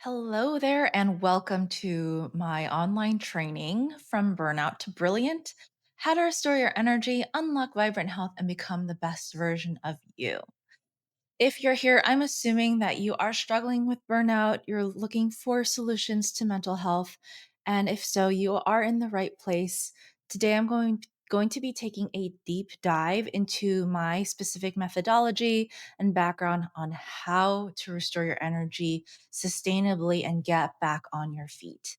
Hello there, and welcome to my online training from Burnout to Brilliant: How to Restore Your Energy, Unlock Vibrant Health, and Become the Best Version of You. If you're here, I'm assuming that you are struggling with burnout, you're looking for solutions to mental health, and if so, you are in the right place. Today, I'm going to be taking a deep dive into my specific methodology and background on how to restore your energy sustainably and get back on your feet.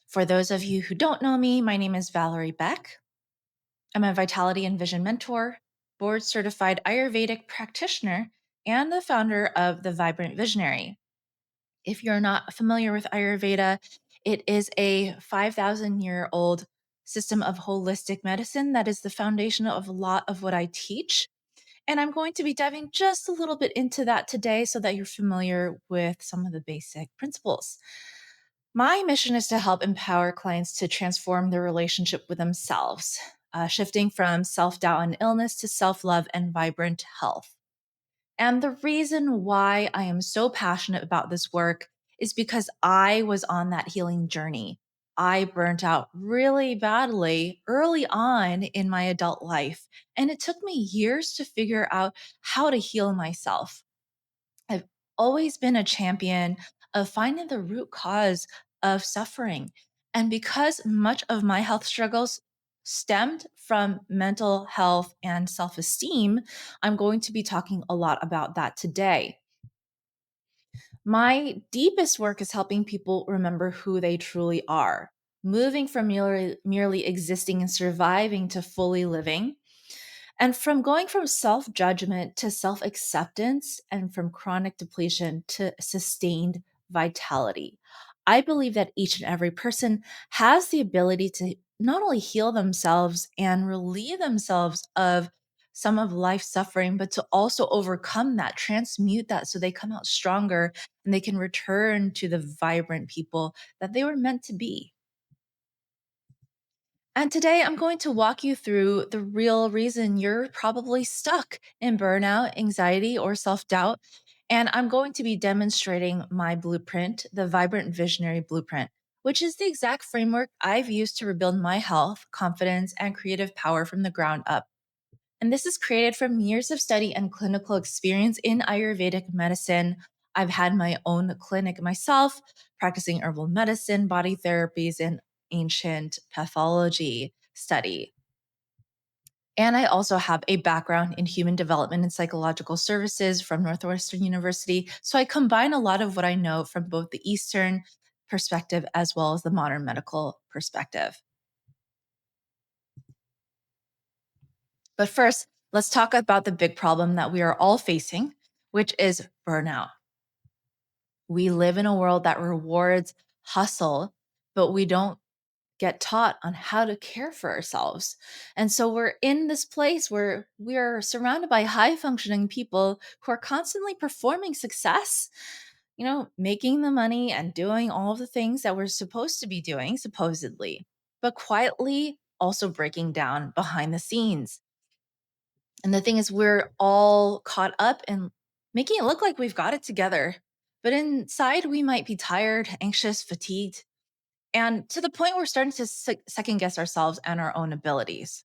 For those of you who don't know me, my name is Valerie Beck. I'm a vitality and vision mentor, board certified Ayurvedic practitioner, and the founder of the Vibrant Visionary. If you're not familiar with Ayurveda, it is a 5,000-year-old system of holistic medicine that is the foundation of a lot of what I teach. And I'm going to be diving just a little bit into that today so that you're familiar with some of the basic principles. My mission is to help empower clients to transform their relationship with themselves, shifting from self doubt and illness to self love and vibrant health. And the reason why I am so passionate about this work is because I was on that healing journey. I burnt out really badly early on in my adult life, and it took me years to figure out how to heal myself. I've always been a champion of finding the root cause of suffering. And because much of my health struggles stemmed from mental health and self esteem, I'm going to be talking a lot about that today. My deepest work is helping people remember who they truly are, moving from merely existing and surviving to fully living, and from going from self judgment to self acceptance, and from chronic depletion to sustained vitality. I believe that each and every person has the ability to not only heal themselves and relieve themselves of some of life's suffering, but to also overcome that, transmute that so they come out stronger and they can return to the vibrant people that they were meant to be. And today I'm going to walk you through the real reason you're probably stuck in burnout, anxiety, or self doubt. And I'm going to be demonstrating my blueprint, the Vibrant Visionary Blueprint, which is the exact framework I've used to rebuild my health, confidence, and creative power from the ground up. And this is created from years of study and clinical experience in Ayurvedic medicine. I've had my own clinic myself, practicing herbal medicine, body therapies, and ancient pathology study. And I also have a background in human development and psychological services from Northwestern University. So I combine a lot of what I know from both the Eastern perspective as well as the modern medical perspective. But first, let's talk about the big problem that we are all facing, which is burnout. We live in a world that rewards hustle, but we don't get taught on how to care for ourselves. And so we're in this place where we are surrounded by high functioning people who are constantly performing success, making the money and doing all of the things that we're supposed to be doing, supposedly, but quietly also breaking down behind the scenes. And the thing is, we're all caught up in making it look like we've got it together. But inside, we might be tired, anxious, fatigued, and to the point we're starting to second guess ourselves and our own abilities.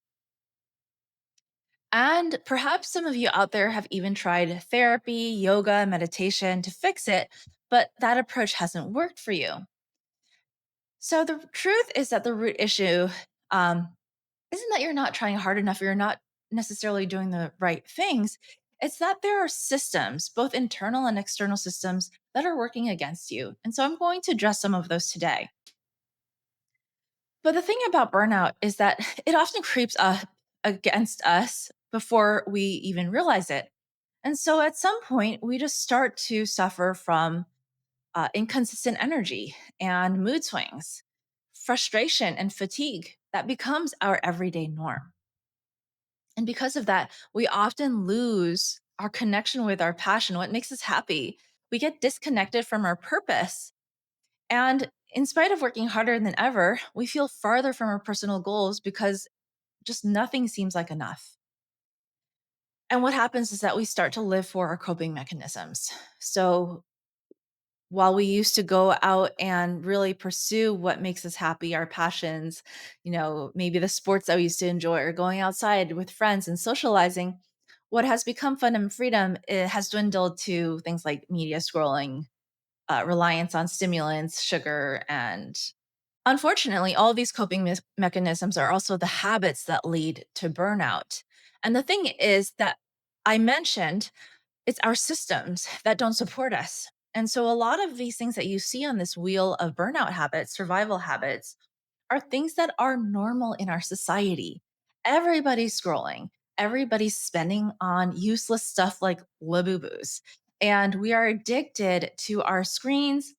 And perhaps some of you out there have even tried therapy, yoga, meditation to fix it, but that approach hasn't worked for you. So the truth is that the root issue um, isn't that you're not trying hard enough, you're not necessarily doing the right things. It's that there are systems, both internal and external systems, that are working against you. And so I'm going to address some of those today. But the thing about burnout is that it often creeps up against us before we even realize it. And so at some point, we just start to suffer from inconsistent energy and mood swings, frustration and fatigue that becomes our everyday norm. And because of that, we often lose our connection with our passion, what makes us happy. We get disconnected from our purpose. And in spite of working harder than ever, we feel farther from our personal goals because just nothing seems like enough. And what happens is that we start to live for our coping mechanisms. So While we used to go out and really pursue what makes us happy, our passions, maybe the sports that we used to enjoy or going outside with friends and socializing, what has become fun and freedom, it has dwindled to things like media scrolling, reliance on stimulants, sugar, and unfortunately, all of these coping mechanisms are also the habits that lead to burnout. And the thing is that I mentioned it's our systems that don't support us. And so a lot of these things that you see on this wheel of burnout habits, survival habits, are things that are normal in our society. Everybody's scrolling, everybody's spending on useless stuff like labubus. And we are addicted to our screens.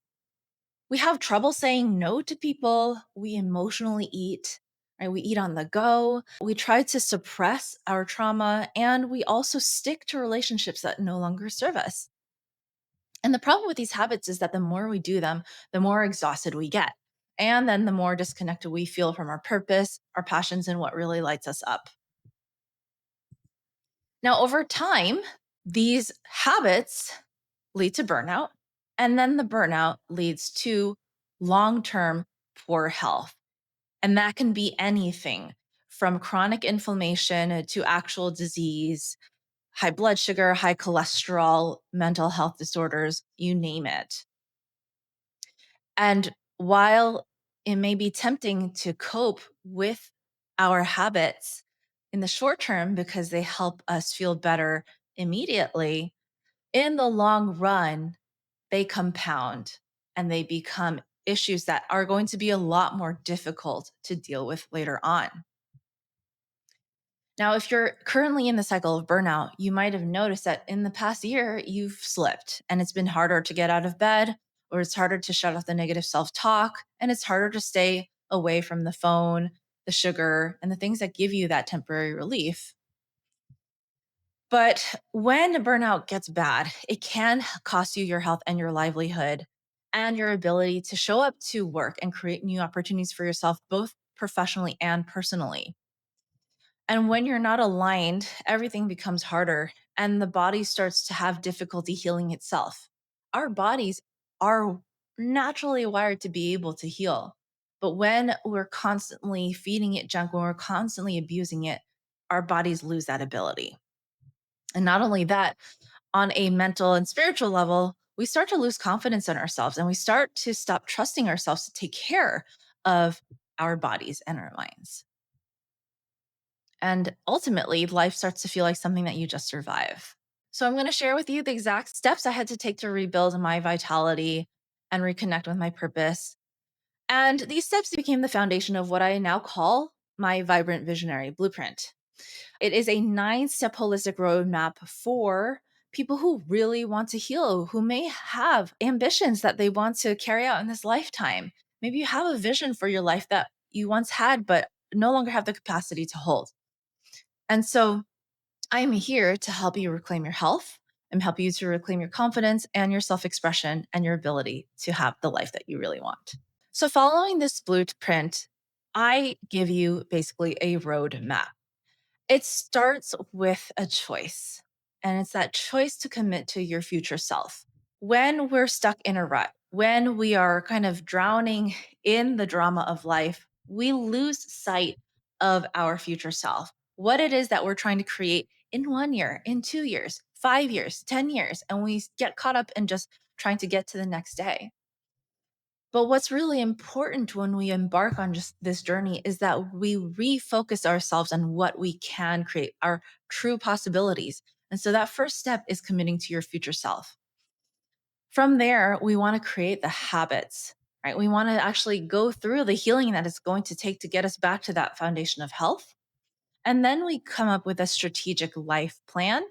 We have trouble saying no to people. We emotionally eat, right? We eat on the go. We try to suppress our trauma, and we also stick to relationships that no longer serve us. And the problem with these habits is that the more we do them, the more exhausted we get. And then the more disconnected we feel from our purpose, our passions, and what really lights us up. Now, over time, these habits lead to burnout. And then the burnout leads to long term poor health. And that can be anything from chronic inflammation to actual disease, high blood sugar, high cholesterol, mental health disorders, you name it. And while it may be tempting to cope with our habits in the short term because they help us feel better immediately, in the long run, they compound and they become issues that are going to be a lot more difficult to deal with later on. Now, if you're currently in the cycle of burnout, you might have noticed that in the past year, you've slipped and it's been harder to get out of bed, or it's harder to shut off the negative self talk, and it's harder to stay away from the phone, the sugar, and the things that give you that temporary relief. But when burnout gets bad, it can cost you your health and your livelihood and your ability to show up to work and create new opportunities for yourself, both professionally and personally. And when you're not aligned, everything becomes harder and the body starts to have difficulty healing itself. Our bodies are naturally wired to be able to heal. But when we're constantly feeding it junk, when we're constantly abusing it, our bodies lose that ability. And not only that, on a mental and spiritual level, we start to lose confidence in ourselves and we start to stop trusting ourselves to take care of our bodies and our minds. And ultimately, life starts to feel like something that you just survive. So, I'm going to share with you the exact steps I had to take to rebuild my vitality and reconnect with my purpose. And these steps became the foundation of what I now call my Vibrant Visionary Blueprint. It is a 9 step holistic roadmap for people who really want to heal, who may have ambitions that they want to carry out in this lifetime. Maybe you have a vision for your life that you once had, but no longer have the capacity to hold. And so I am here to help you reclaim your health and help you to reclaim your confidence and your self expression and your ability to have the life that you really want. So, following this blueprint, I give you basically a roadmap. It starts with a choice, and it's that choice to commit to your future self. When we're stuck in a rut, when we are kind of drowning in the drama of life, we lose sight of our future self, what it is that we're trying to create in 1 year, in 2 years, 5 years, 10 years, and we get caught up in just trying to get to the next day. But what's really important when we embark on just this journey is that we refocus ourselves on what we can create, our true possibilities. And so that first step is committing to your future self. From there, we want to create the habits, right? We want to actually go through the healing that it's going to take to get us back to that foundation of health. And then we come up with a strategic life plan.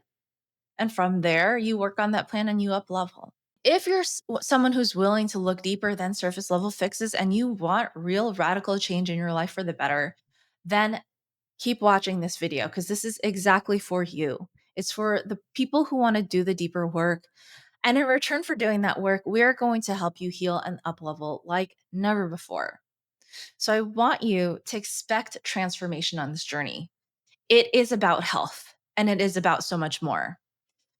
And from there, you work on that plan and you up level. If you're someone who's willing to look deeper than surface level fixes and you want real radical change in your life for the better, then keep watching this video because this is exactly for you. It's for the people who want to do the deeper work. And in return for doing that work, we're going to help you heal and up level like never before. So I want you to expect transformation on this journey. It is about health and it is about so much more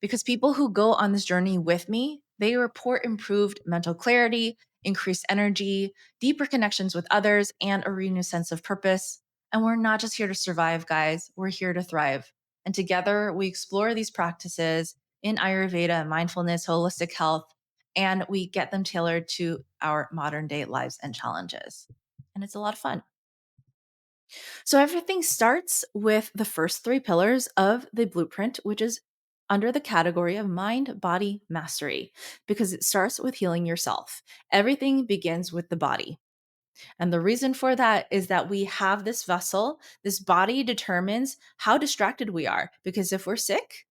because people who go on this journey with me, They report improved mental clarity, increased energy, deeper connections with others, and a renewed sense of purpose. And we're not just here to survive, guys, we're here to thrive. And together we explore these practices in Ayurveda, mindfulness, holistic health, and we get them tailored to our modern day lives and challenges. And it's a lot of fun. So everything starts with the first three pillars of the blueprint, which is under the category of mind body mastery, because it starts with healing yourself. Everything begins with the body. And the reason for that is that we have this vessel, this body determines how distracted we are. Because if we're sick,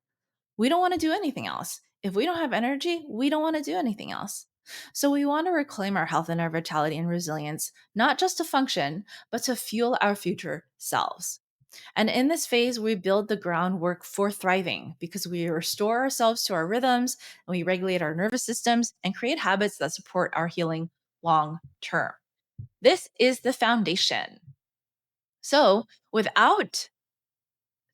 we don't want to do anything else. If we don't have energy, we don't want to do anything else. So we want to reclaim our health and our vitality and resilience, not just to function, but to fuel our future selves. And in this phase, we build the groundwork for thriving because we restore ourselves to our rhythms and we regulate our nervous systems and create habits that support our healing long term. This is the foundation. So, without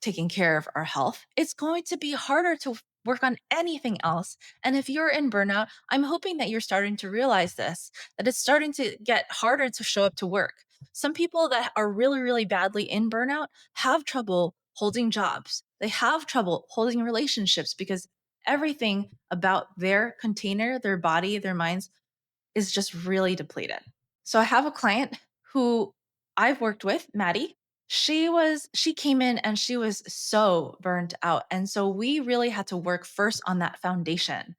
taking care of our health, it's going to be harder to work on anything else. And if you're in burnout, I'm hoping that you're starting to realize this, that it's starting to get harder to show up to work. Some people that are really, really badly in burnout have trouble holding jobs. They have trouble holding relationships because everything about their container, their body, their minds is just really depleted. So I have a client who I've worked with, Maddie. She came in and she was so burnt out. And so we really had to work first on that foundation.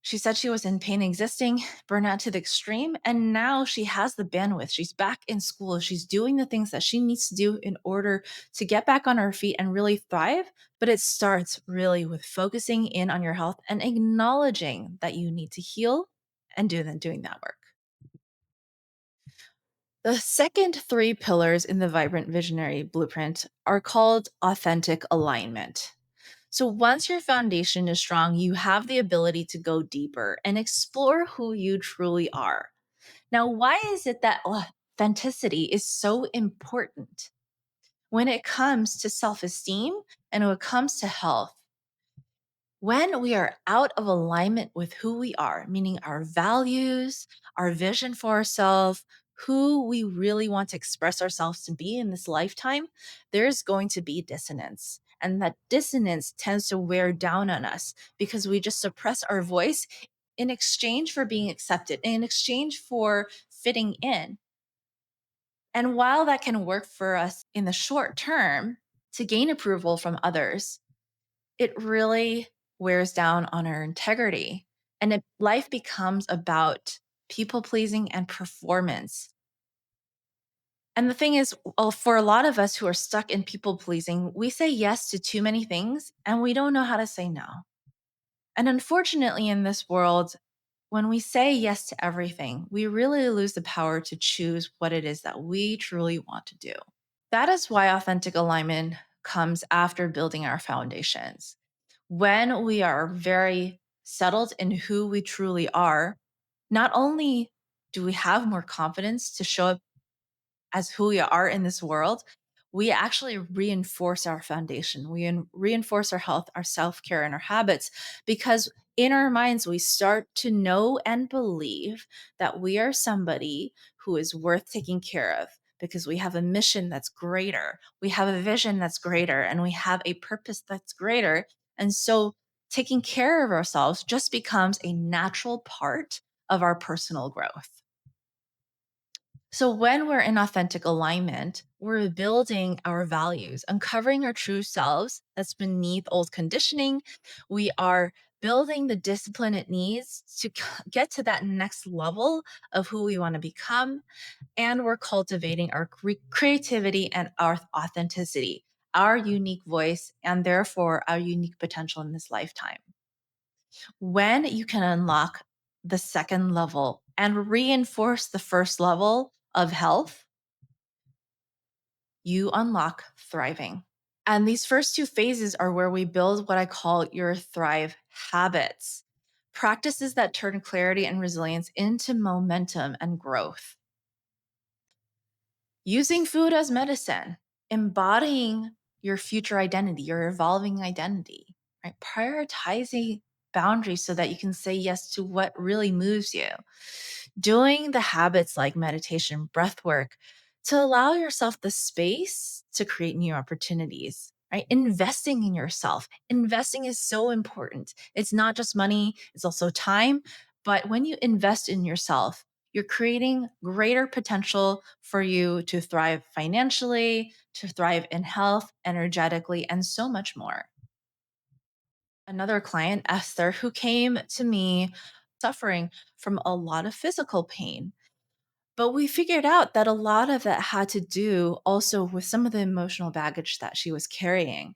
She said she was in pain existing, burnout to the extreme, and now she has the bandwidth. She's back in school. She's doing the things that she needs to do in order to get back on her feet and really thrive. But it starts really with focusing in on your health and acknowledging that you need to heal and doing that work. The second three pillars in the Vibrant Visionary Blueprint are called authentic alignment. So once your foundation is strong, you have the ability to go deeper and explore who you truly are. Now, why is it that authenticity is so important when it comes to self esteem and when it comes to health? When we are out of alignment with who we are, meaning our values, our vision for ourselves, who we really want to express ourselves to be in this lifetime, there's going to be dissonance. And that dissonance tends to wear down on us because we just suppress our voice in exchange for being accepted, in exchange for fitting in. And while that can work for us in the short term to gain approval from others, it really wears down on our integrity. And life becomes about people pleasing and performance. And the thing is, well, for a lot of us who are stuck in people pleasing, we say yes to too many things and we don't know how to say no. And unfortunately, in this world, when we say yes to everything, we really lose the power to choose what it is that we truly want to do. That is why authentic alignment comes after building our foundations. When we are very settled in who we truly are, not only do we have more confidence to show up as who we are in this world, we actually reinforce our foundation. We reinforce our health, our self care, and our habits because in our minds, we start to know and believe that we are somebody who is worth taking care of because we have a mission that's greater. We have a vision that's greater, and we have a purpose that's greater. And so taking care of ourselves just becomes a natural part of our personal growth. So, when we're in authentic alignment, we're building our values, uncovering our true selves that's beneath old conditioning. We are building the discipline it needs to get to that next level of who we want to become. And we're cultivating our creativity and our authenticity, our unique voice, and therefore our unique potential in this lifetime. When you can unlock the second level and reinforce the first level of health, you unlock thriving. And these first two phases are where we build what I call your thrive habits, practices that turn clarity and resilience into momentum and growth. Using food as medicine, embodying your future identity, your evolving identity, right? Prioritizing boundaries so that you can say yes to what really moves you. Doing the habits like meditation, breath work to allow yourself the space to create new opportunities, right? Investing in yourself. Investing is so important. It's not just money, it's also time. But when you invest in yourself, you're creating greater potential for you to thrive financially, to thrive in health, energetically, and so much more. Another client, Esther, who came to me suffering from a lot of physical pain. But we figured out that a lot of it had to do also with some of the emotional baggage that she was carrying.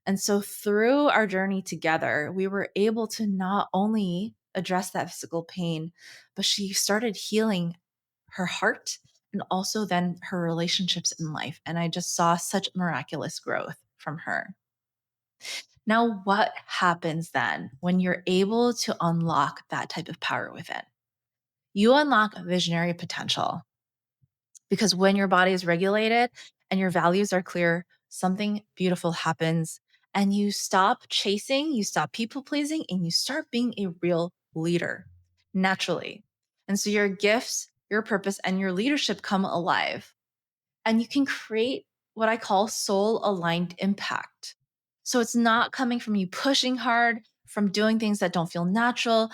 And so through our journey together, we were able to not only address that physical pain, but she started healing her heart and also then her relationships in life. And I just saw such miraculous growth from her. Now, what happens then when you're able to unlock that type of power within? You unlock visionary potential because when your body is regulated and your values are clear, something beautiful happens and you stop chasing, you stop people pleasing, and you start being a real leader naturally. And so your gifts, your purpose, and your leadership come alive and you can create what I call soul aligned impact. So it's not coming from you pushing hard, from doing things that don't feel natural,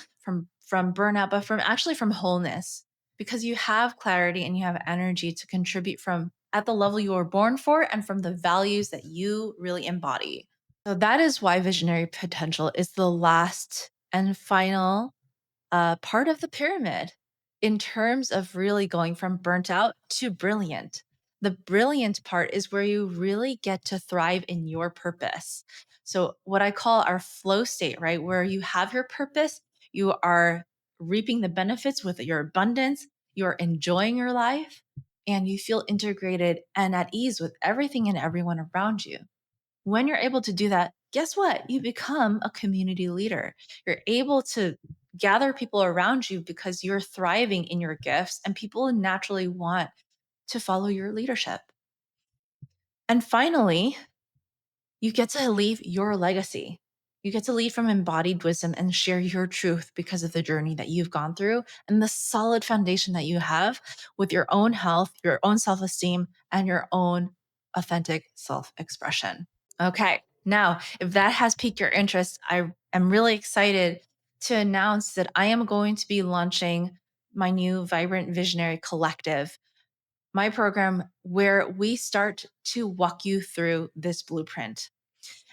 from burnout, but from actually from wholeness because you have clarity and you have energy to contribute from at the level you were born for and from the values that you really embody. So that is why visionary potential is the last and final part of the pyramid in terms of really going from burnt out to brilliant. The brilliant part is where you really get to thrive in your purpose. So, what I call our flow state, right? Where you have your purpose, you are reaping the benefits with your abundance, you're enjoying your life, and you feel integrated and at ease with everything and everyone around you. When you're able to do that, guess what? You become a community leader. You're able to gather people around you because you're thriving in your gifts and people naturally want to follow your leadership. And finally, you get to leave your legacy. You get to lead from embodied wisdom and share your truth because of the journey that you've gone through and the solid foundation that you have with your own health, your own self esteem, and your own authentic self expression. Okay. Now, if that has piqued your interest, I am really excited to announce that I am going to be launching my new Vibrant Visionary Collective, my program where we start to walk you through this blueprint.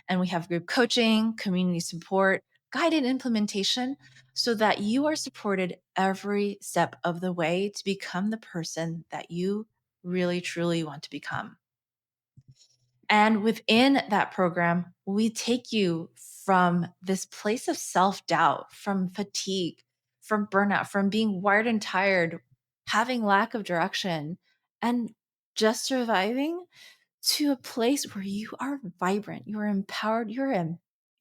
And we have group coaching, community support, guided implementation so that you are supported every step of the way to become the person that you really, truly want to become. And within that program, we take you from this place of self doubt, from fatigue, from burnout, from being wired and tired, having lack of direction, and just surviving to a place where you are vibrant, you are empowered,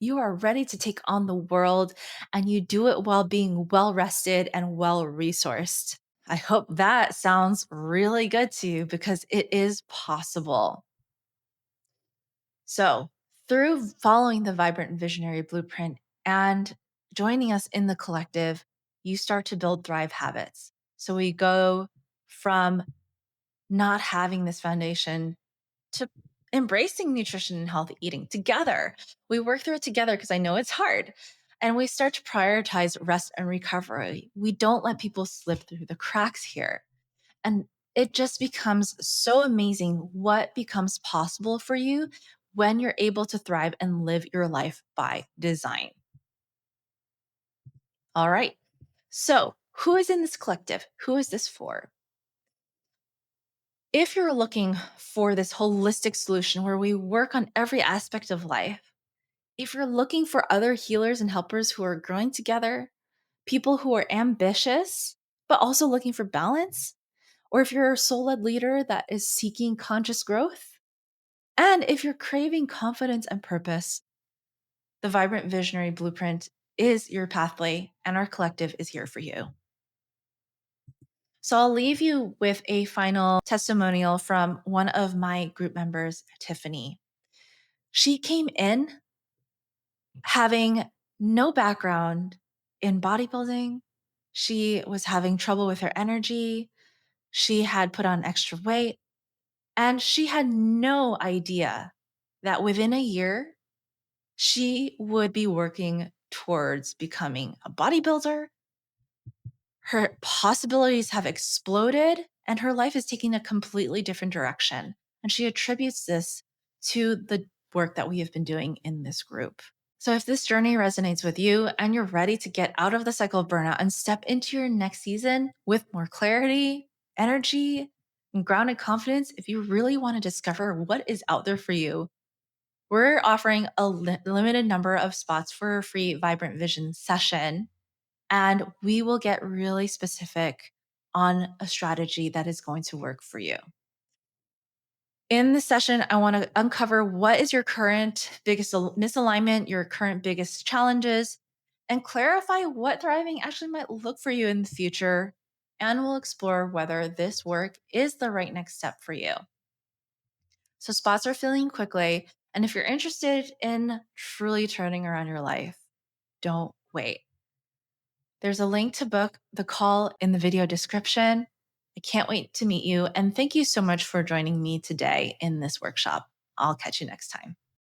you are ready to take on the world, and you do it while being well rested and well resourced. I hope that sounds really good to you because it is possible. So, through following the Vibrant Visionary Blueprint and joining us in the collective, you start to build Thrive habits. So, we go from not having this foundation to embracing nutrition and healthy eating together. We work through it together because I know it's hard. And we start to prioritize rest and recovery. We don't let people slip through the cracks here. And it just becomes so amazing what becomes possible for you when you're able to thrive and live your life by design. All right. So, who is in this collective? Who is this for? If you're looking for this holistic solution where we work on every aspect of life, if you're looking for other healers and helpers who are growing together, people who are ambitious, but also looking for balance, or if you're a soul led leader that is seeking conscious growth, and if you're craving confidence and purpose, the Vibrant Visionary Blueprint is your pathway, and our collective is here for you. So I'll leave you with a final testimonial from one of my group members, Tiffany. She came in having no background in bodybuilding. She was having trouble with her energy. She had put on extra weight, and she had no idea that within a year, she would be working towards becoming a bodybuilder. Her possibilities have exploded, and her life is taking a completely different direction. And she attributes this to the work that we have been doing in this group. So, if this journey resonates with you and you're ready to get out of the cycle of burnout and step into your next season with more clarity, energy, and grounded confidence, if you really want to discover what is out there for you, we're offering a limited number of spots for a free Vibrant Vision session. And we will get really specific on a strategy that is going to work for you. In this session, I want to uncover what is your current biggest misalignment, your current biggest challenges, and clarify what thriving actually might look for you in the future. And we'll explore whether this work is the right next step for you. So, spots are filling quickly. And if you're interested in truly turning around your life, don't wait. There's a link to book the call in the video description. I can't wait to meet you. And thank you so much for joining me today in this workshop. I'll catch you next time.